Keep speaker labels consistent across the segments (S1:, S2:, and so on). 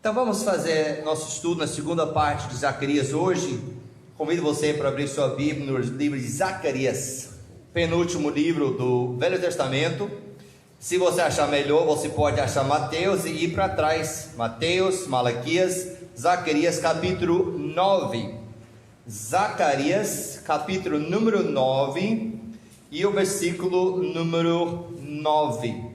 S1: Então vamos fazer nosso estudo na segunda parte de Zacarias hoje. Convido você para abrir sua Bíblia no livro de Zacarias, penúltimo livro do Velho Testamento. Se você achar melhor, você pode achar Mateus e ir para trás. Mateus, Malaquias, Zacarias capítulo 9. Zacarias capítulo número 9 e o versículo número 9.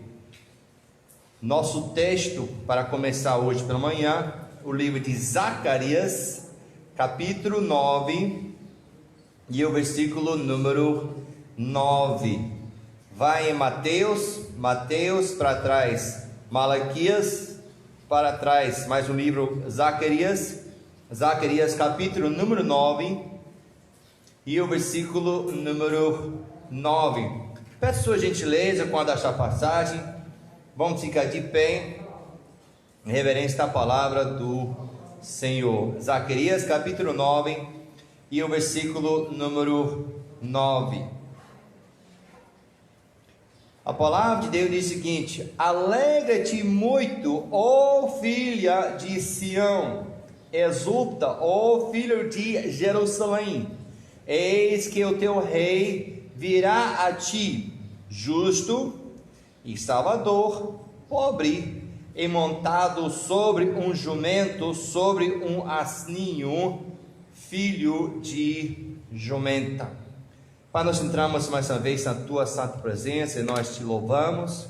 S1: Nosso texto para começar hoje pela manhã, o livro de Zacarias, capítulo 9 e o versículo número 9. Vai em Mateus para trás, Malaquias para trás, mais um livro, Zacarias capítulo número 9 e o versículo número 9. Peço sua gentileza quando achar a passagem. Vamos ficar de pé, em reverência à palavra do Senhor. Zacarias capítulo 9 e o versículo número 9. A palavra de Deus diz o seguinte: alegra-te muito, ó filha de Sião, exulta, ó filho de Jerusalém, eis que o teu rei virá a ti, justo e salvador, pobre e montado sobre um jumento, sobre um asninho, filho de jumenta. Pai, nós entramos mais uma vez na tua santa presença e nós te louvamos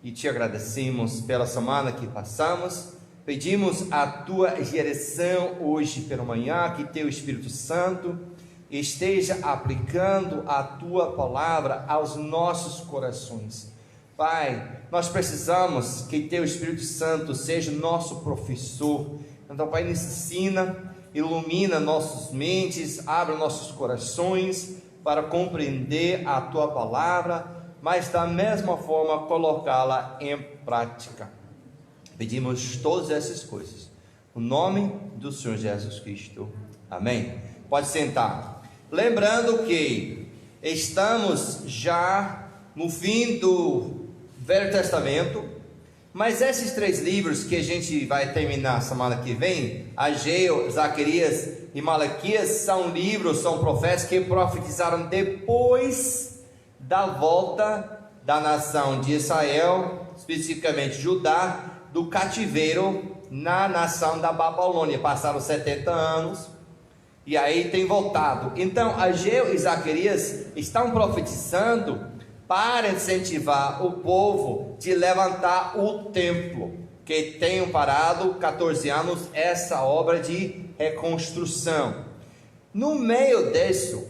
S1: e te agradecemos pela semana que passamos. Pedimos a tua direção hoje pela manhã, que teu Espírito Santo esteja aplicando a tua palavra aos nossos corações. Pai, nós precisamos que teu Espírito Santo seja nosso professor. Então, Pai, nos ensina, ilumina nossas mentes, abre nossos corações para compreender a tua palavra, mas da mesma forma colocá-la em prática. Pedimos todas essas coisas no nome do Senhor Jesus Cristo. Amém. Pode sentar. Lembrando que estamos já no fim do Velho Testamento, mas esses três livros que a gente vai terminar semana que vem, Ageu, Zacarias e Malaquias, são livros, são profetas que profetizaram depois da volta da nação de Israel, especificamente Judá, do cativeiro na nação da Babilônia. Passaram 70 anos e aí tem voltado. Então Ageu e Zacarias estão profetizando para incentivar o povo de levantar o templo, que tenham parado 14 anos essa obra de reconstrução. No meio disso,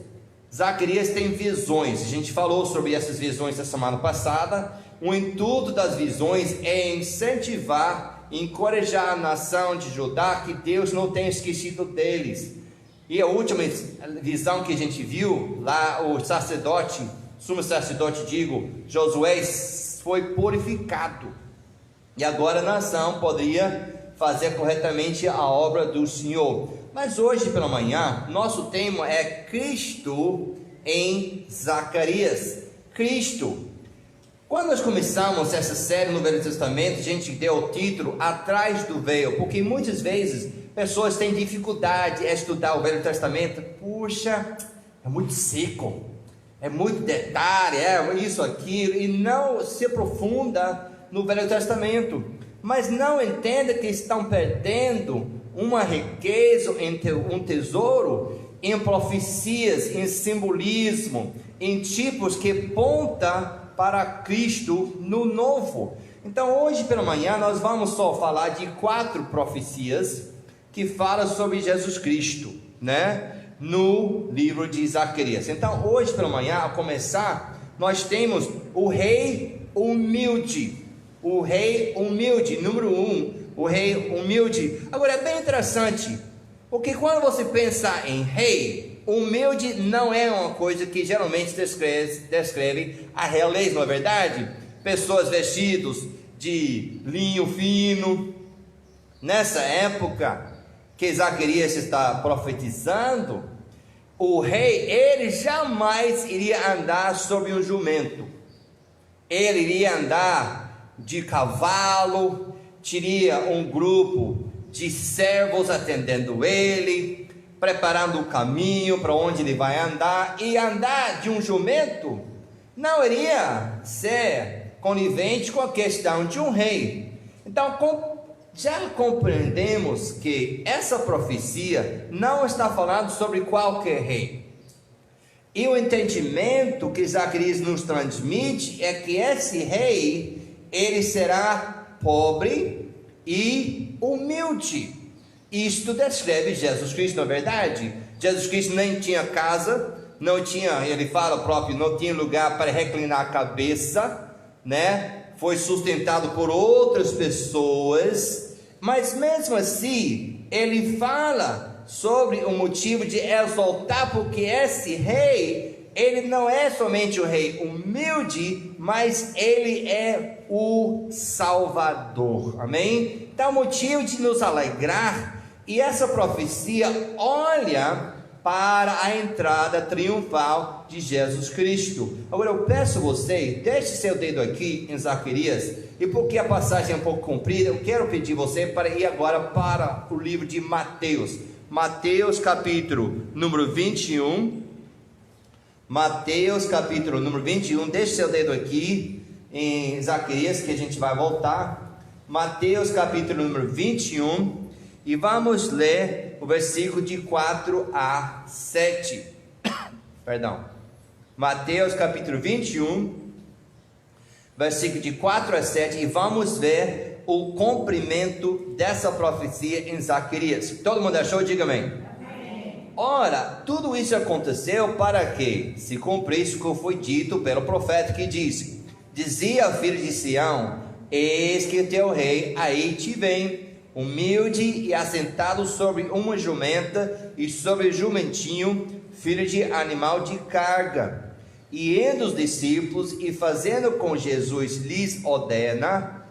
S1: Zacarias tem visões. A gente falou sobre essas visões na semana passada. O intuito das visões é incentivar, encorajar a nação de Judá, que Deus não tenha esquecido deles. E a última visão que a gente viu, lá o sacerdote, sumo sacerdote, Josué, foi purificado, e agora a nação poderia fazer corretamente a obra do Senhor. Mas hoje pela manhã, nosso tema é Cristo em Zacarias. Cristo. Quando nós começamos essa série no Velho Testamento, a gente deu o título Atrás do Véu, porque muitas vezes pessoas têm dificuldade em estudar o Velho Testamento. Puxa, é muito seco, é muito detalhe, é isso, aquilo, e não se aprofunda no Velho Testamento, mas não entenda que estão perdendo uma riqueza, um tesouro em profecias, em simbolismo, em tipos que apontam para Cristo no novo. Então hoje pela manhã nós vamos só falar de 4 profecias que falam sobre Jesus Cristo, né? No livro de Zacarias. Então hoje pela manhã, a começar, nós temos o rei humilde. O rei humilde, número 1, o rei humilde. Agora é bem interessante, porque quando você pensa em rei, humilde não é uma coisa que geralmente descreve a realeza, não é verdade? Pessoas vestidas de linho fino. Nessa época que Zacarias está profetizando, o rei, ele jamais iria andar sobre um jumento, ele iria andar de cavalo, teria um grupo de servos atendendo ele, preparando o caminho para onde ele vai andar, e andar de um jumento não iria ser conivente com a questão de um rei. Então, já compreendemos que essa profecia não está falando sobre qualquer rei. E o entendimento que Zacarias nos transmite é que esse rei, ele será pobre e humilde. Isto descreve Jesus Cristo, na verdade. Jesus Cristo nem tinha casa, não tinha, ele fala próprio, não tinha lugar para reclinar a cabeça, né? Foi sustentado por outras pessoas, mas mesmo assim, ele fala sobre o motivo de exaltar, porque esse rei, ele não é somente um rei humilde, mas ele é o Salvador, amém? Então, motivo de nos alegrar, e essa profecia olha para a entrada triunfal de Jesus Cristo. Agora eu peço a você, deixe seu dedo aqui em Zacarias, e porque a passagem é um pouco comprida, eu quero pedir você para ir agora para o livro de Mateus. Mateus capítulo número 21, Mateus capítulo número 21, deixe seu dedo aqui em Zacarias, que a gente vai voltar. Mateus capítulo número 21, e vamos ler o versículo de 4 a 7, perdão, Mateus capítulo 21, versículo de 4 a 7, e vamos ver o cumprimento dessa profecia em Zacarias. Todo mundo achou? Diga amém. Amém. Ora, tudo isso aconteceu para que se cumprisse o que foi dito pelo profeta, que disse: dizia a filha de Sião, eis que teu rei aí te vem, humilde e assentado sobre uma jumenta, e sobre jumentinho, filho de animal de carga. E indo os discípulos, e fazendo com Jesus lhes ordena,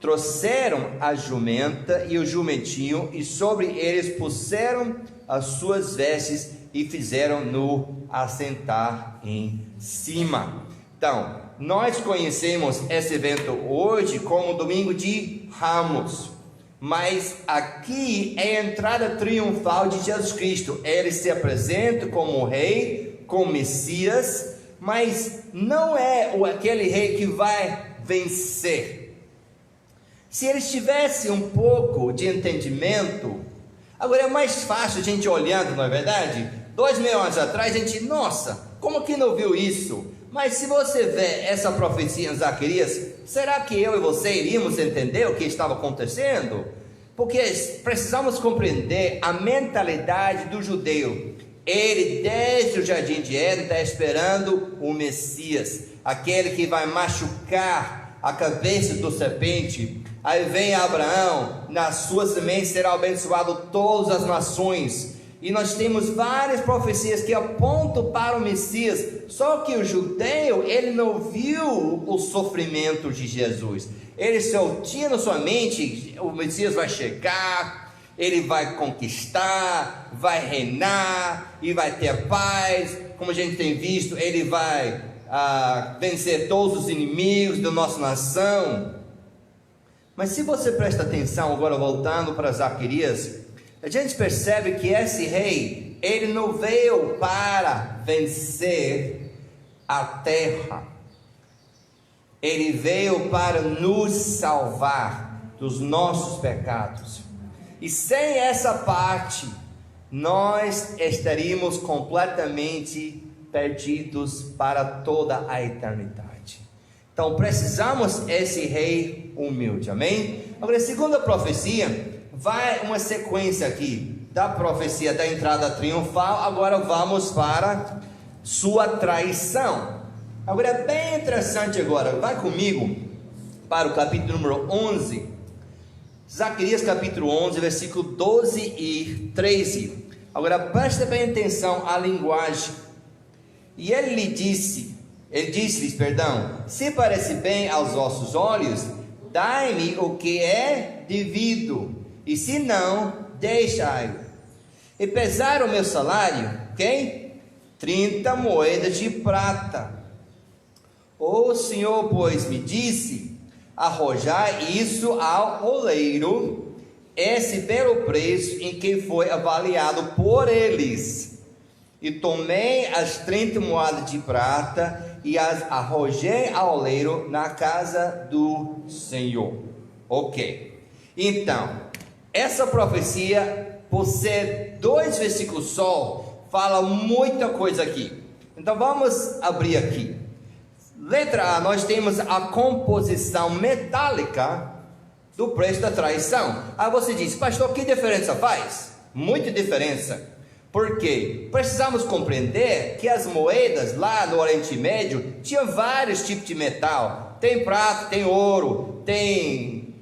S1: trouxeram a jumenta e o jumentinho, e sobre eles puseram as suas vestes, e fizeram-no assentar em cima. Então, nós conhecemos esse evento hoje como Domingo de Ramos, mas aqui é a entrada triunfal de Jesus Cristo. Ele se apresenta como rei, como Messias, mas não é aquele rei que vai vencer. Se eles tivessem um pouco de entendimento, agora é mais fácil a gente olhando, não é verdade? 2000 anos atrás a gente, nossa, como que não viu isso? Mas se você vê essa profecia em Zacarias, será que eu e você iríamos entender o que estava acontecendo? Porque precisamos compreender a mentalidade do judeu. Ele, desde o jardim de Éden, está esperando o Messias, aquele que vai machucar a cabeça do serpente. Aí vem Abraão, na sua semente será abençoado todas as nações. E nós temos várias profecias que apontam para o Messias. Só que o judeu, ele não viu o sofrimento de Jesus. Ele só tinha na sua mente: o Messias vai chegar, ele vai conquistar, vai reinar e vai ter paz. Como a gente tem visto, ele vai vencer todos os inimigos da nossa nação. Mas se você presta atenção, agora voltando para Zacarias, a gente percebe que esse rei, ele não veio para vencer a terra, ele veio para nos salvar dos nossos pecados. E sem essa parte, nós estaríamos completamente perdidos para toda a eternidade. Então precisamos desse rei humilde, amém? Agora, a segunda profecia, vai uma sequência aqui da profecia da entrada triunfal. Agora vamos para sua traição. Agora é bem interessante. Agora vai comigo para o capítulo número 11, Zacarias capítulo 11, versículo 12 e 13. Agora preste bem atenção à linguagem. E ele disse-lhes, se parece bem aos vossos olhos, dai-me o que é devido, e se não, deixai-o. E pesaram o meu salário, ok? 30 moedas de prata. O Senhor, pois, me disse: arrojai isso ao oleiro, esse pelo preço em que foi avaliado por eles. E tomei as 30 moedas de prata e as arrojei ao oleiro na casa do Senhor. Ok. Então, essa profecia, por ser 2 versículos só, fala muita coisa aqui. Então vamos abrir aqui. Letra A, nós temos a composição metálica do preço da traição. Aí você diz, pastor, que diferença faz? Muita diferença. Por quê? Precisamos compreender que as moedas lá no Oriente Médio tinham vários tipos de metal. Tem prata, tem ouro, tem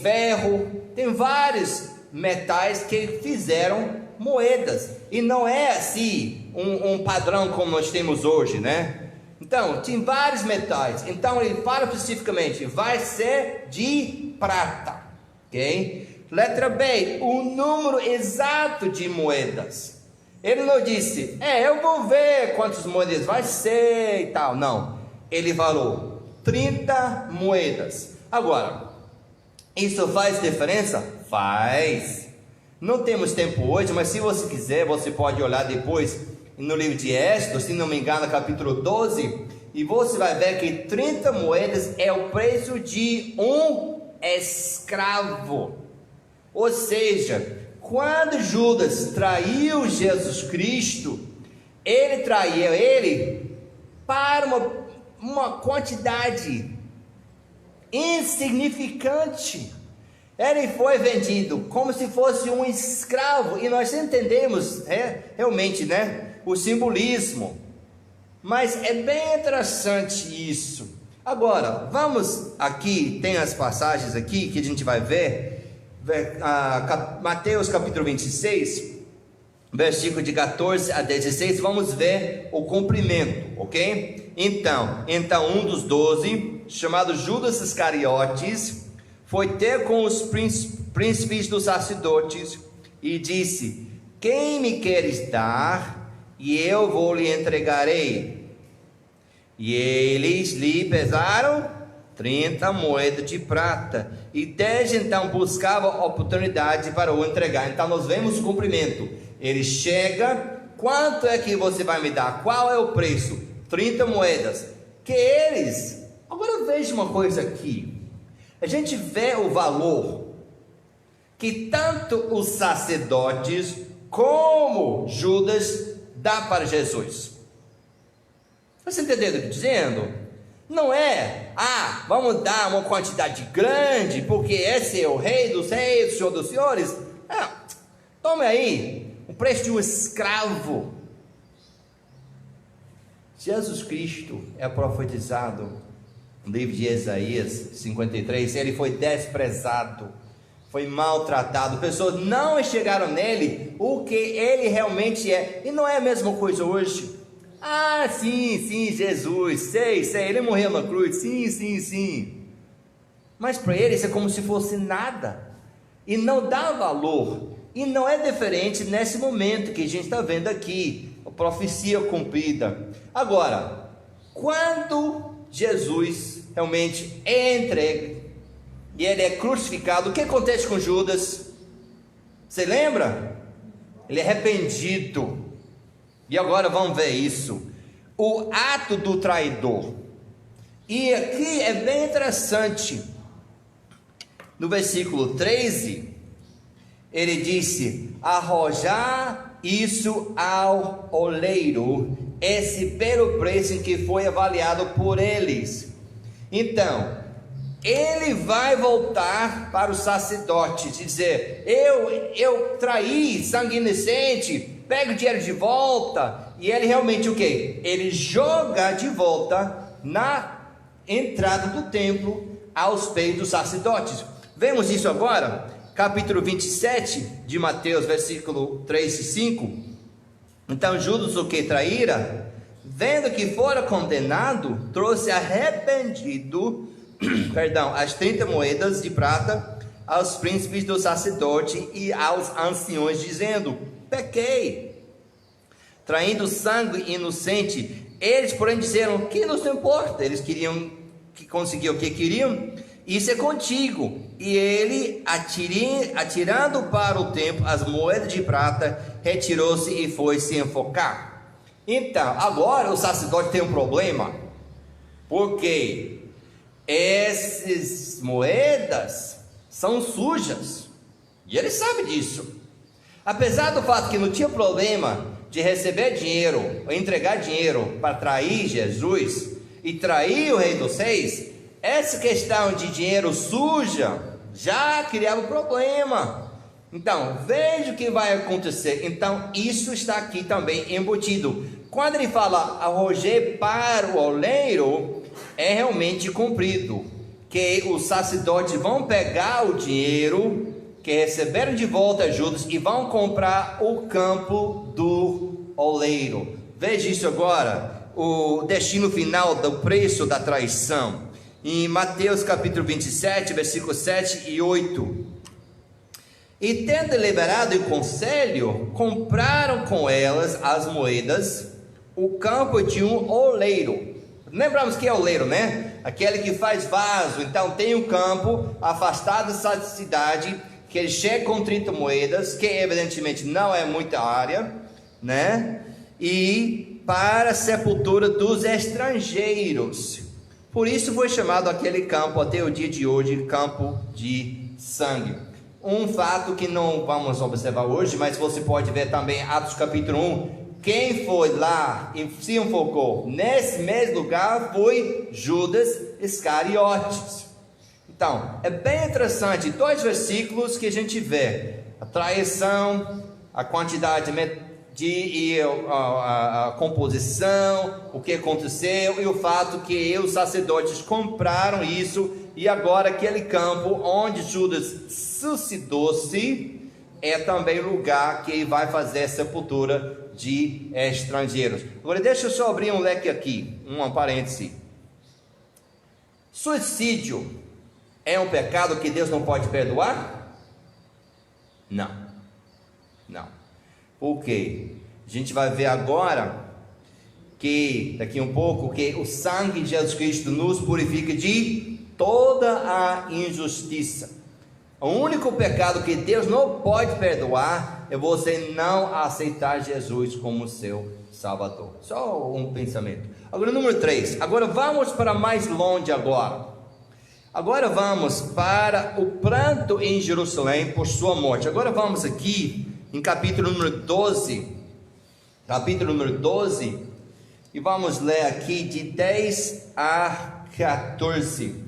S1: ferro, tem vários metais que fizeram moedas. E não é assim um padrão como nós temos hoje, né? Então, tem vários metais. Então ele fala especificamente, vai ser de prata, ok? Letra B, o número exato de moedas. Ele não disse, eu vou ver quantas moedas vai ser e tal. Não, ele falou 30 moedas. Agora, isso faz diferença? Faz. Não temos tempo hoje, mas se você quiser, você pode olhar depois no livro de Êxodo, se não me engano, capítulo 12, e você vai ver que 30 moedas é o preço de um escravo. Ou seja, quando Judas traiu Jesus Cristo, ele traiu ele para uma quantidade insignificante. Ele foi vendido como se fosse um escravo, e nós entendemos realmente, né, o simbolismo. Mas é bem interessante isso. Agora, vamos aqui, tem as passagens aqui que a gente vai ver. Mateus capítulo 26, versículo de 14 a 16, vamos ver o cumprimento, ok? Então um dos 12, chamado Judas Iscariotes, foi ter com os príncipes dos sacerdotes e disse, quem me queres dar, e eu vou lhe entregarei. E eles lhe pesaram 30 moedas de prata, e desde então buscava oportunidade para o entregar. Então nós vemos o cumprimento. Ele chega, quanto é que você vai me dar? Qual é o preço? 30 moedas. Que eles, agora veja uma coisa aqui, a gente vê o valor que tanto os sacerdotes como Judas dá para Jesus. Você entendeu o que eu estou dizendo? Não é, vamos dar uma quantidade grande, porque esse é o rei dos reis, o senhor dos senhores. Tome aí, o preço de um escravo. Jesus Cristo é profetizado no livro de Isaías 53, ele foi desprezado, foi maltratado, pessoas não enxergaram nele o que ele realmente é, e não é a mesma coisa hoje. Sim, Jesus, sei, ele morreu na cruz, sim, mas para ele isso é como se fosse nada, e não dá valor, e não é diferente nesse momento que a gente está vendo aqui, a profecia cumprida. Agora, quando Jesus realmente é entregue, e ele é crucificado, o que acontece com Judas? Você lembra? Ele é arrependido. E agora vamos ver isso, o ato do traidor. E aqui é bem interessante, no versículo 13, ele disse, arrojar isso ao oleiro, esse pelo preço em que foi avaliado por eles. Então, ele vai voltar para os sacerdotes e dizer, eu traí sangue inocente, pega o dinheiro de volta. E ele realmente o que? Ele joga de volta na entrada do templo aos pés dos sacerdotes. Vemos isso agora, capítulo 27 de Mateus, versículo 3 e 5. Então Judas, o que traíra, vendo que fora condenado, trouxe arrependido as 30 moedas de prata aos príncipes do sacerdote e aos anciões, dizendo, pequei, traindo sangue inocente. Eles, porém, disseram, que nos importa? Eles queriam que conseguiam o que queriam, isso é contigo, E ele, atirando para o templo as moedas de prata, retirou-se e foi se enfocar. Então, agora o sacerdote tem um problema, porque essas moedas são sujas, e ele sabe disso. Apesar do fato que não tinha problema de receber dinheiro, ou entregar dinheiro para trair Jesus e trair o Rei dos Reis, essa questão de dinheiro suja já criava problema. Então, veja o que vai acontecer. Então, isso está aqui também embutido. Quando ele fala arrojar para o oleiro, é realmente cumprido, que os sacerdotes vão pegar o dinheiro que receberam de volta Judas e vão comprar o campo do oleiro. Veja isso agora, o destino final do preço da traição, em Mateus capítulo 27, versículos 7 e 8. E tendo deliberado em conselho, compraram com elas as moedas, o campo de um oleiro. Lembramos que é oleiro, né? Aquele que faz vaso. Então tem um campo afastado da cidade, que ele chega com 30 moedas, que evidentemente não é muita área, né? E para a sepultura dos estrangeiros. Por isso foi chamado aquele campo até o dia de hoje, campo de sangue. Um fato que não vamos observar hoje, mas você pode ver também Atos capítulo 1. Quem foi lá e se enfocou nesse mesmo lugar foi Judas Iscariotes. Então, é bem interessante, 2 versículos que a gente vê: a traição, a quantidade a composição, o que aconteceu, e o fato que os sacerdotes compraram isso, e agora aquele campo onde Judas suicidou-se é também o lugar que vai fazer a sepultura de estrangeiros. Agora deixa eu só abrir um leque aqui, um parêntese. Suicídio é um pecado que Deus não pode perdoar? Não. Por quê? A gente vai ver agora que daqui um pouco que o sangue de Jesus Cristo nos purifica de toda a injustiça. O único pecado que Deus não pode perdoar é você não aceitar Jesus como seu Salvador. Só um pensamento. Agora número 3. Agora vamos para mais longe agora. Agora vamos para o pranto em Jerusalém por sua morte. Agora vamos aqui em capítulo número 12. Capítulo número 12. E vamos ler aqui de 10 a 14.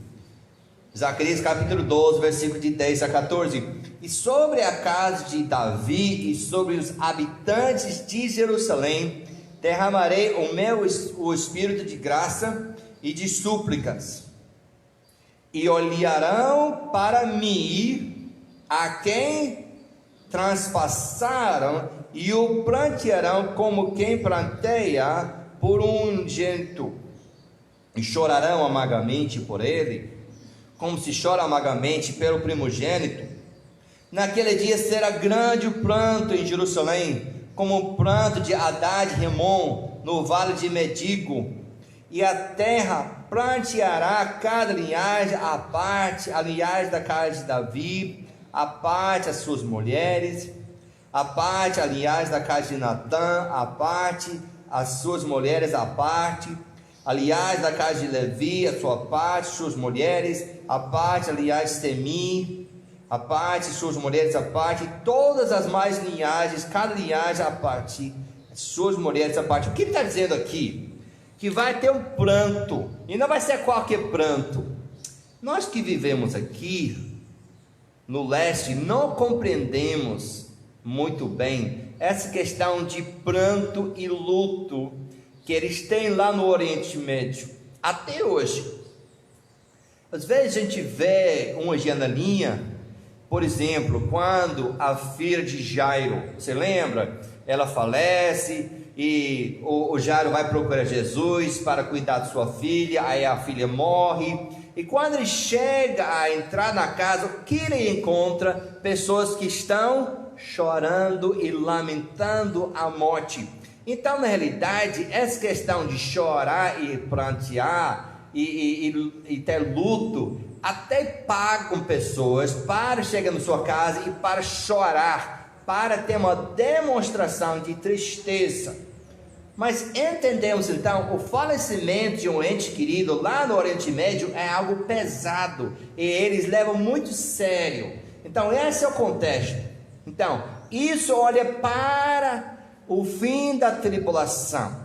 S1: Zacarias capítulo 12, versículo de 10 a 14. E sobre a casa de Davi e sobre os habitantes de Jerusalém derramarei o espírito de graça e de súplicas. E olharão para mim a quem transpassaram e o plantearão como quem planteia por um gento, e chorarão amargamente por ele, como se chora amargamente pelo primogênito. Naquele dia será grande o pranto em Jerusalém, como o pranto de Hadad-Remon no vale de Medigo, e a terra planteará cada linhagem à parte, a linhagem da casa de Davi, à parte as suas mulheres, à parte a linhagem da casa de Natã, à parte as suas mulheres, à parte a linhagem da casa de Levi, a sua parte, suas mulheres, à parte a linhagem de Semi, à parte suas mulheres, à parte todas as mais linhagens, cada linhagem à parte, suas mulheres à parte. O que ele está dizendo aqui? Que vai ter um pranto, e não vai ser qualquer pranto. Nós que vivemos aqui no leste não compreendemos muito bem essa questão de pranto e luto que eles têm lá no Oriente Médio até hoje. Às vezes a gente vê uma janelinha, por exemplo, quando a filha de Jairo, você lembra? Ela falece e o Jairo vai procurar Jesus para cuidar de sua filha, aí a filha morre, e quando ele chega a entrar na casa, o que ele encontra? Pessoas que estão chorando e lamentando a morte. Então, na realidade, essa questão de chorar e prantear e ter luto, até pagam pessoas para chegar na sua casa e para chorar, para ter uma demonstração de tristeza. Mas entendemos então, o falecimento de um ente querido lá no Oriente Médio é algo pesado, e eles levam muito sério. Então esse é o contexto. Então, isso olha para o fim da tribulação.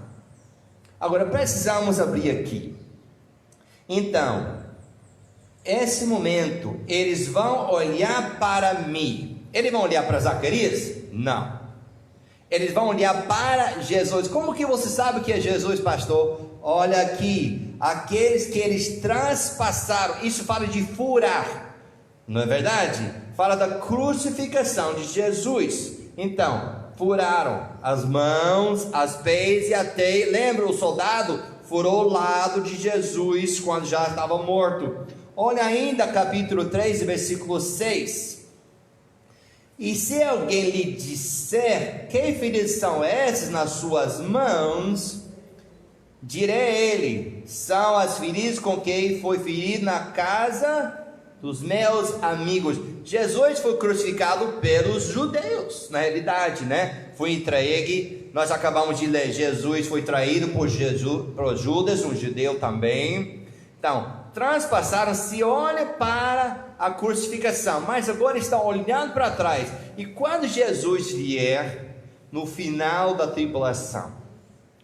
S1: Agora precisamos abrir aqui. Então, esse momento, eles vão olhar para mim. Eles vão olhar para Zacarias? Não. Eles vão olhar para Jesus. Como que você sabe que é Jesus, pastor? Olha aqui, aqueles que eles transpassaram. Isso fala de furar, não é verdade? Fala da crucificação de Jesus. Então, furaram as mãos, as pés e até, lembra, o soldado furou o lado de Jesus quando já estava morto. Olha ainda capítulo 3, versículo 6. E se alguém lhe disser, que feridas são essas nas suas mãos? Direi a ele, são as feridas com que foi ferido na casa dos meus amigos. Jesus foi crucificado pelos judeus, na realidade, né? Foi entregue, nós acabamos de ler, Jesus foi traído por Judas, um judeu também. Então, transpassaram, se olha para a crucificação, mas agora estão olhando para trás. E quando Jesus vier, no final da tribulação,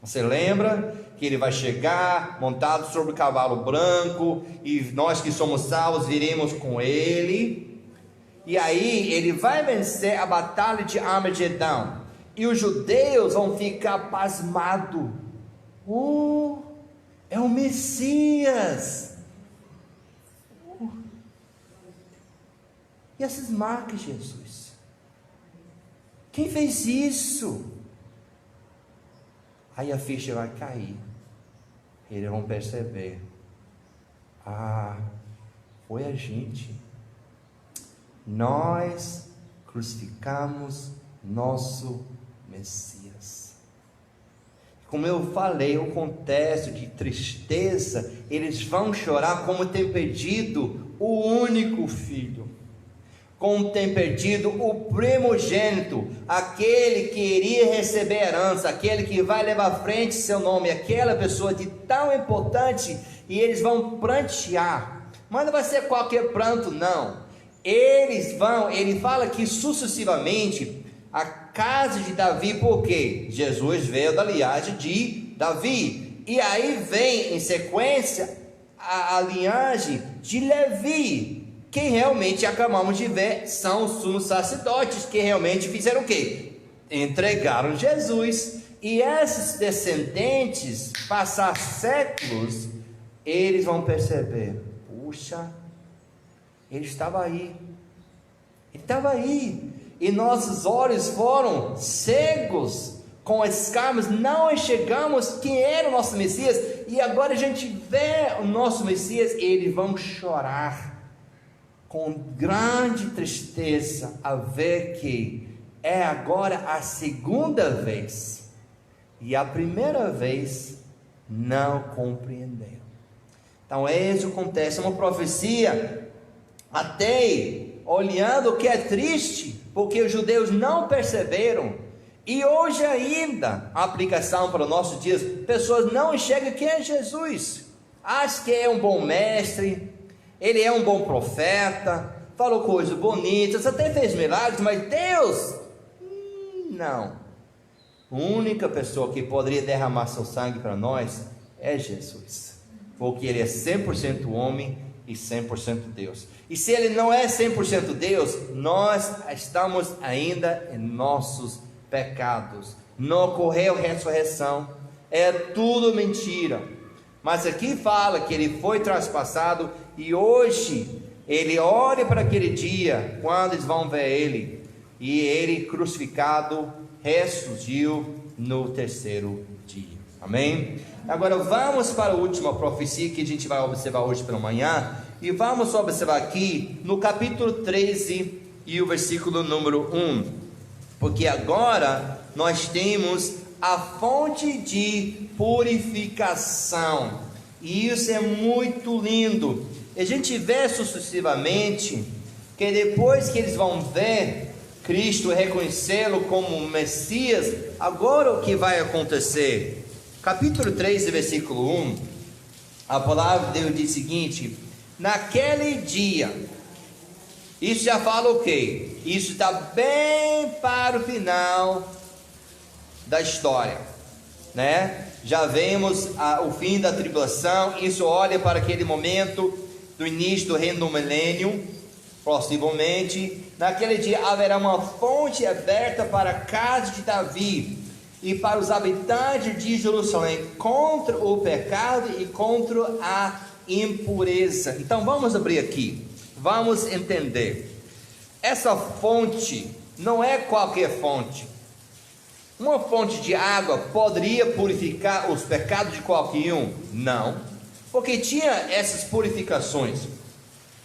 S1: você lembra que ele vai chegar montado sobre o cavalo branco, e nós que somos salvos viremos com ele, e aí ele vai vencer a batalha de Armagedão, e os judeus vão ficar pasmados. É o Messias. E essas marcas, Jesus? Quem fez isso? Aí a ficha vai cair. Eles vão perceber. Foi a gente. Nós crucificamos nosso Messias. Como eu falei, o contexto de tristeza, eles vão chorar como tem perdido o único filho, como tem perdido o primogênito, aquele que iria receber herança, aquele que vai levar à frente seu nome, aquela pessoa de tão importante, e eles vão prantear, mas não vai ser qualquer pranto não, ele fala que sucessivamente, a casa de Davi, porque Jesus veio da linhagem de Davi, e aí vem em sequência a linhagem de Levi, que realmente acabamos de ver, são os sumos sacerdotes, que realmente fizeram o quê? Entregaram Jesus, e esses descendentes, passar séculos, eles vão perceber, puxa, ele estava aí, e nossos olhos foram cegos com escamas, não enxergamos quem era o nosso Messias, e agora a gente vê o nosso Messias, e eles vão chorar, com grande tristeza, a ver que é agora a segunda vez, e a primeira vez não compreenderam. Então isso acontece, é uma profecia, até olhando o que é triste, porque os judeus não perceberam, e hoje ainda, a aplicação para os nossos dias, pessoas não enxergam quem é Jesus, acham que é um bom mestre, ele é um bom profeta, falou coisas bonitas, até fez milagres, mas Deus, não. A única pessoa que poderia derramar seu sangue para nós é Jesus, porque ele é 100% homem e 100% Deus, e se ele não é 100% Deus, nós estamos ainda em nossos pecados, não ocorreu ressurreição, é tudo mentira, mas aqui fala que ele foi traspassado, e hoje ele olha para aquele dia, quando eles vão ver ele, e ele crucificado, ressurgiu no terceiro dia, amém? Agora vamos para a última profecia que a gente vai observar hoje pela manhã, e vamos observar aqui no capítulo 13 e o versículo número 1, porque agora nós temos a fonte de purificação, e isso é muito lindo. E a gente vê sucessivamente que depois que eles vão ver Cristo, reconhecê-lo como Messias, agora o que vai acontecer? Capítulo 3, versículo 1, a palavra de Deus diz o seguinte: naquele dia, isso já fala o quê? Isso está bem para o final da história, né? Já vemos o fim da tribulação, isso olha para aquele momento do início do reino do milênio, possivelmente. Naquele dia haverá uma fonte aberta para a casa de Davi e para os habitantes de Jerusalém, contra o pecado e contra a impureza. Então vamos abrir aqui, vamos entender. Essa fonte não é qualquer fonte. Uma fonte de água poderia purificar os pecados de qualquer um? Não, porque tinha essas purificações,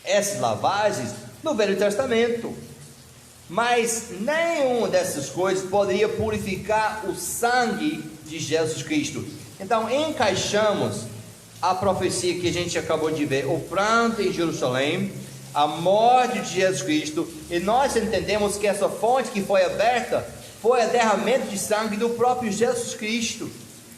S1: essas lavagens no Velho Testamento, mas nenhuma dessas coisas poderia purificar o sangue de Jesus Cristo. Então encaixamos a profecia que a gente acabou de ver, o pranto em Jerusalém, a morte de Jesus Cristo, e nós entendemos que essa fonte que foi aberta foi o derramamento de sangue do próprio Jesus Cristo.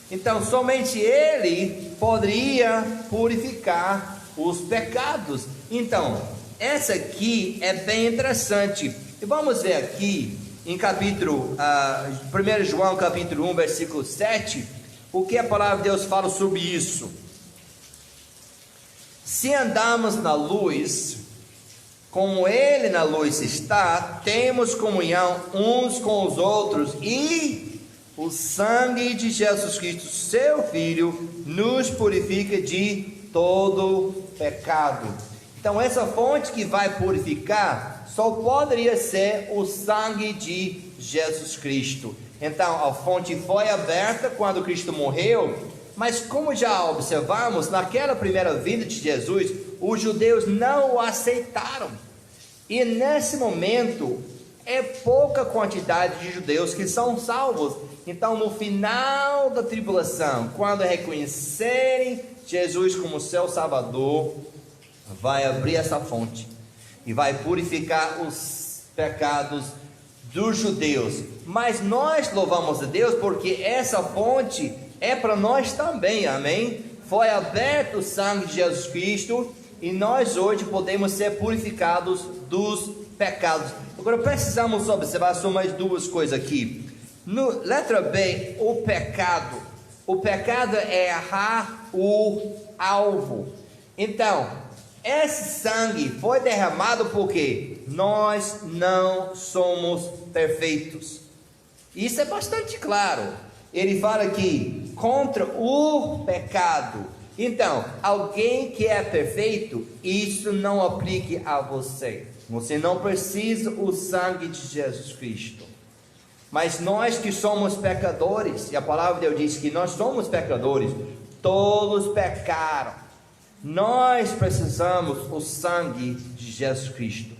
S1: Então somente Ele poderia purificar os pecados. Então essa aqui é bem interessante, e vamos ver aqui em capítulo 1 João capítulo 1 versículo 7, o que a palavra de Deus fala sobre isso. Se andamos na luz, como Ele na luz está, temos comunhão uns com os outros, e o sangue de Jesus Cristo, seu Filho, nos purifica de todo pecado. Então essa fonte que vai purificar só poderia ser o sangue de Jesus Cristo. Então a fonte foi aberta quando Cristo morreu, mas como já observamos, naquela primeira vinda de Jesus, os judeus não o aceitaram, e nesse momento é pouca quantidade de judeus que são salvos. Então no final da tribulação, quando reconhecerem Jesus como seu Salvador, vai abrir essa fonte e vai purificar os pecados dos judeus. Mas nós louvamos a Deus porque essa fonte é para nós também, amém? Foi aberto o sangue de Jesus Cristo e nós hoje podemos ser purificados dos pecados. Agora precisamos observar só mais duas coisas aqui. No letra B, o pecado é errar o alvo. Então esse sangue foi derramado porque nós não somos perfeitos. Isso é bastante claro. Ele fala aqui contra o pecado. Então, alguém que é perfeito, isso não aplique a você. Você não precisa o sangue de Jesus Cristo. Mas nós que somos pecadores, e a palavra de Deus diz que nós somos pecadores, todos pecaram. Nós precisamos o sangue de Jesus Cristo.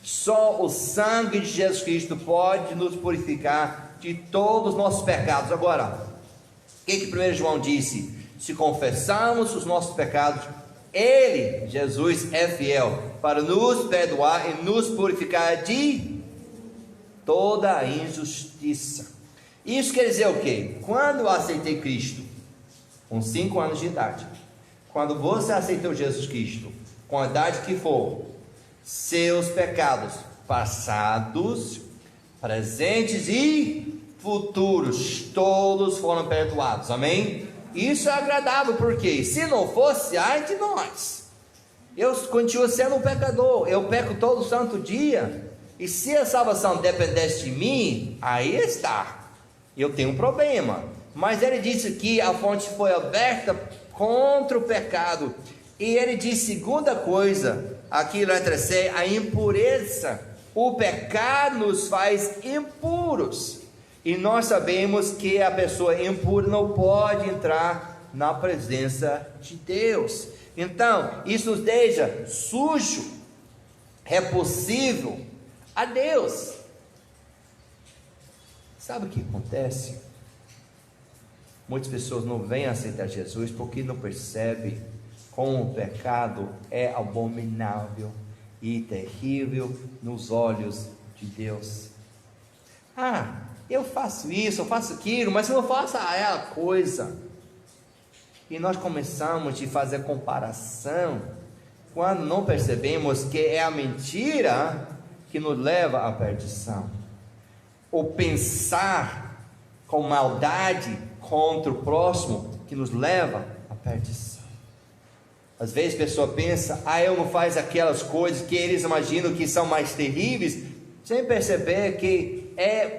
S1: Só o sangue de Jesus Cristo pode nos purificar de todos os nossos pecados. Agora, o que 1 João disse? Se confessarmos os nossos pecados, Ele, Jesus, é fiel para nos perdoar e nos purificar de toda a injustiça. Isso quer dizer o quê? Quando eu aceitei Cristo, com 5 anos de idade, quando você aceitou Jesus Cristo, com a idade que for, seus pecados passados, presentes e futuros, todos foram perdoados, amém? Isso é agradável, porque se não fosse, ai de nós, eu continuo sendo um pecador, eu peco todo santo dia, e se a salvação dependesse de mim, aí está, eu tenho um problema. Mas ele disse que a fonte foi aberta contra o pecado, e ele diz segunda coisa, aqui letra C, a impureza. O pecado nos faz impuros, e nós sabemos que a pessoa impura não pode entrar na presença de Deus. Então isso nos deixa sujo, repulsivo a Deus. Sabe o que acontece? Muitas pessoas não vêm aceitar Jesus porque não percebem como o pecado é abominável e terrível nos olhos de Deus. Eu faço isso, eu faço aquilo, mas eu não faço aquela coisa. E nós começamos a fazer comparação, quando não percebemos que é a mentira que nos leva à perdição. O pensar com maldade contra o próximo que nos leva à perdição. Às vezes a pessoa pensa, eu não faço aquelas coisas que eles imaginam que são mais terríveis, sem perceber que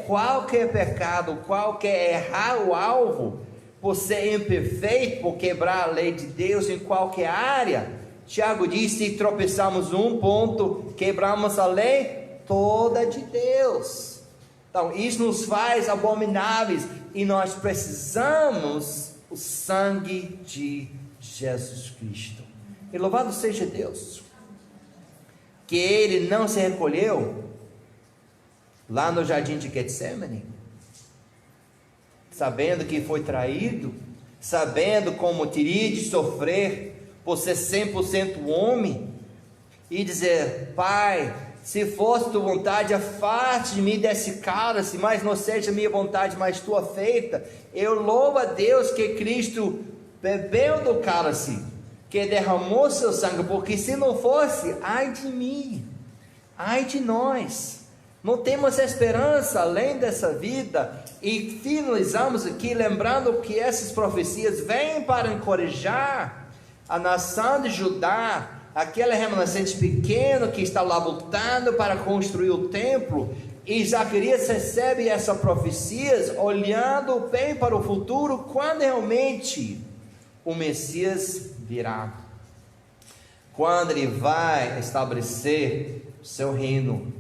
S1: qualquer pecado, qualquer errar o alvo, por ser imperfeito, por quebrar a lei de Deus em qualquer área. Tiago diz, se tropeçarmos um ponto, quebramos a lei toda de Deus. Então isso nos faz abomináveis, e nós precisamos o sangue de Jesus Cristo. E louvado seja Deus, que Ele não se recolheu lá no jardim de Getsemane, sabendo que foi traído, sabendo como teria de sofrer por ser 100% homem, e dizer: Pai, se fosse tua vontade, afaste de mim desse cálice, mas não seja minha vontade, mas tua feita. Eu louvo a Deus que Cristo bebeu do cálice, que derramou seu sangue, porque se não fosse, ai de mim, ai de nós, não temos esperança além dessa vida. E finalizamos aqui lembrando que essas profecias vêm para encorajar a nação de Judá, aquele remanescente pequeno que está lá lutando para construir o templo. E Zacarias recebe essa profecia olhando bem para o futuro, quando realmente o Messias virá, quando ele vai estabelecer o seu reino.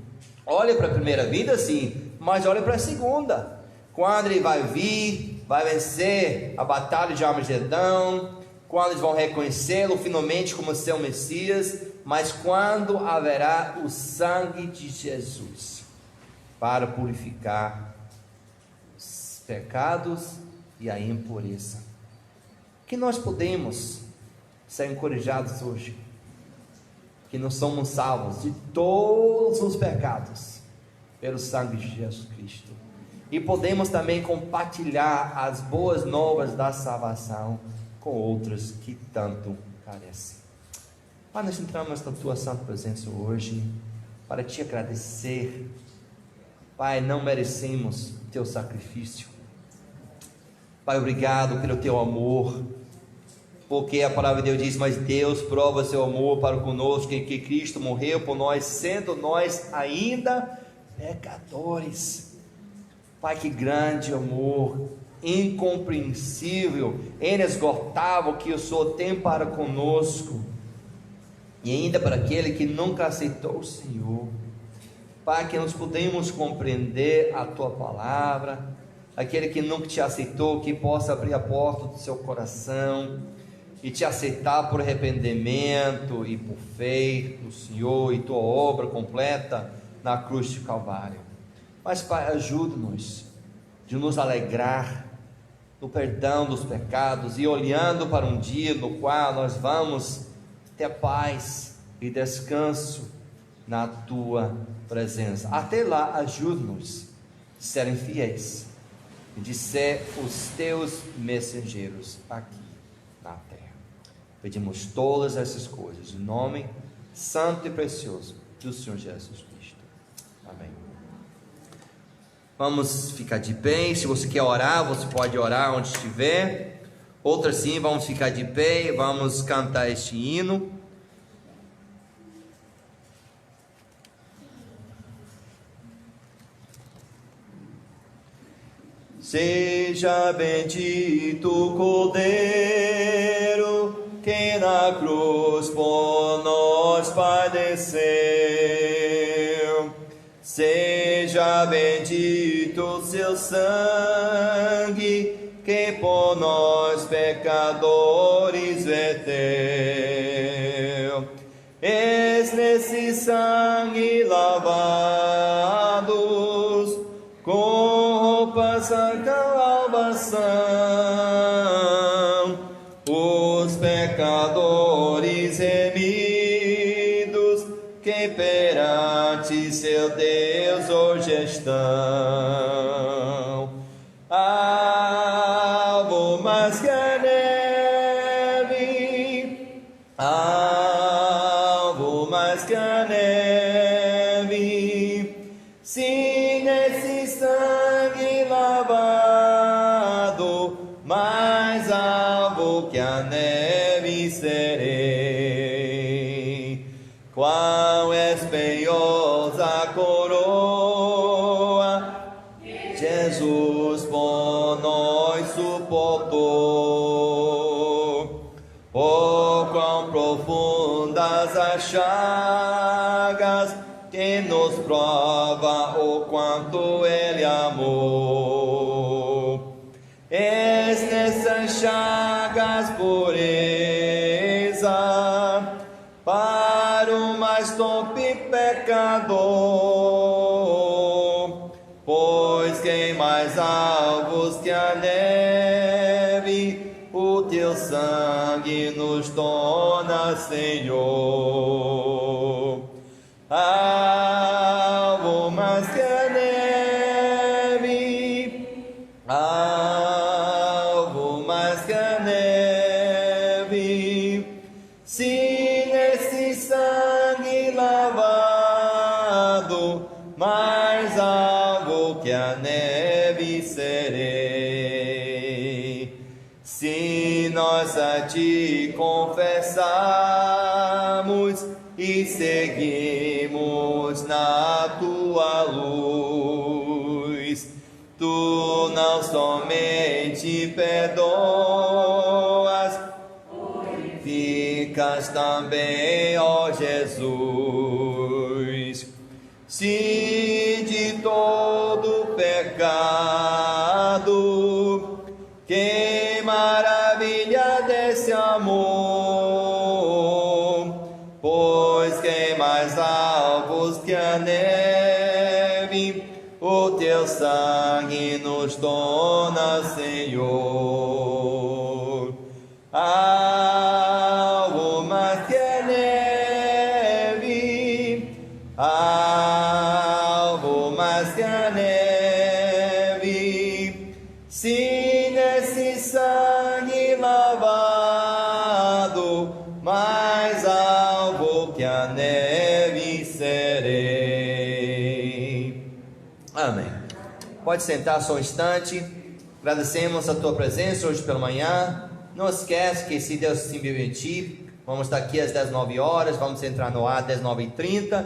S1: Olha para a primeira vinda sim, mas olha para a segunda, quando ele vai vir, vai vencer a batalha de Armagedão, quando eles vão reconhecê-lo finalmente como seu Messias, mas quando haverá o sangue de Jesus para purificar os pecados e a impureza. Que nós podemos ser encorajados hoje, que nós somos salvos de todos os pecados pelo sangue de Jesus Cristo, e podemos também compartilhar as boas novas da salvação com outros que tanto carecem. Pai, nós entramos na tua santa presença hoje para te agradecer. Pai, não merecemos o teu sacrifício. Pai, obrigado pelo teu amor, porque a palavra de Deus diz: mas Deus prova seu amor para conosco em que Cristo morreu por nós, sendo nós ainda pecadores. Pai, que grande amor, incompreensível, inesgotável que o Senhor tem para conosco, e ainda para aquele que nunca aceitou o Senhor. Pai, que nós podemos compreender a tua palavra, aquele que nunca te aceitou, que possa abrir a porta do seu coração e te aceitar por arrependimento e por fé no Senhor e tua obra completa na cruz de Calvário. Mas Pai, ajuda-nos de nos alegrar no perdão dos pecados, e olhando para um dia no qual nós vamos ter paz e descanso na tua presença. Até lá, ajuda-nos a serem fiéis e de ser os teus mensageiros aqui na terra. Pedimos todas essas coisas em nome santo e precioso do Senhor Jesus Cristo. Amém. Vamos ficar de pé. Se você quer orar, você pode orar onde estiver. Outra sim, vamos ficar de pé e vamos cantar este hino. Seja bendito o Cordeiro que na cruz por nós padeceu. Seja bendito o seu sangue que por nós pecadores verteu. És nesse sangue lavados, com roupas da salvação, os pecadores gestão. Alvo mais que a neve, alvo mais que a neve, se nesse sangue lavado, mais alvo que a neve serei. Quão espinhosa a coroa Jesus por nós suportou. Oh, quão profundas as chagas que nos prova o quanto Ele amou. És nessas chagas pureza para o mais torpe pecador, pois quem mais alvos que a neve, o teu sangue nos torna, Senhor. Alvo mais que a neve, alvo mais que a neve, se nesse sangue lavado, mais alvo que a neve serei. Se nós a ti confessarmos e seguimos na tua luz, tu não somente perdoas, ficas também, ó Jesus. Se de todo pecado, que maravilha desse amor, pois quem mais alvos que a neve, o teu sangue nos torna, Senhor. Alvo mais que a neve, alvo mais que a neve, se nesse sangue lavado, mais alvo que a neve serei. Amém. Pode sentar só um instante. Agradecemos a tua presença hoje pela manhã. Não esquece que, se Deus se permitir, vamos estar aqui às 19 horas, vamos entrar no ar às 19h30.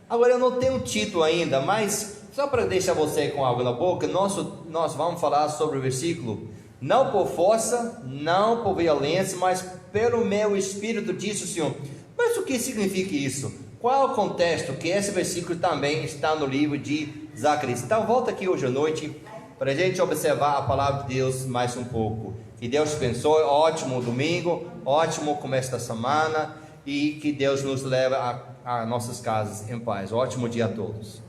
S1: Agora, eu não tenho um título ainda, mas só para deixar você com água na boca, nós vamos falar sobre o versículo: não por força, não por violência, mas pelo meu Espírito, disse o Senhor. Mas o que significa isso? Qual é o contexto? Que esse versículo também está no livro de Zacarias. Então, volta aqui hoje à noite para a gente observar a palavra de Deus mais um pouco. Que Deus te abençoe, ótimo domingo, ótimo começo da semana, e que Deus nos leve a nossas casas em paz. Ótimo dia a todos.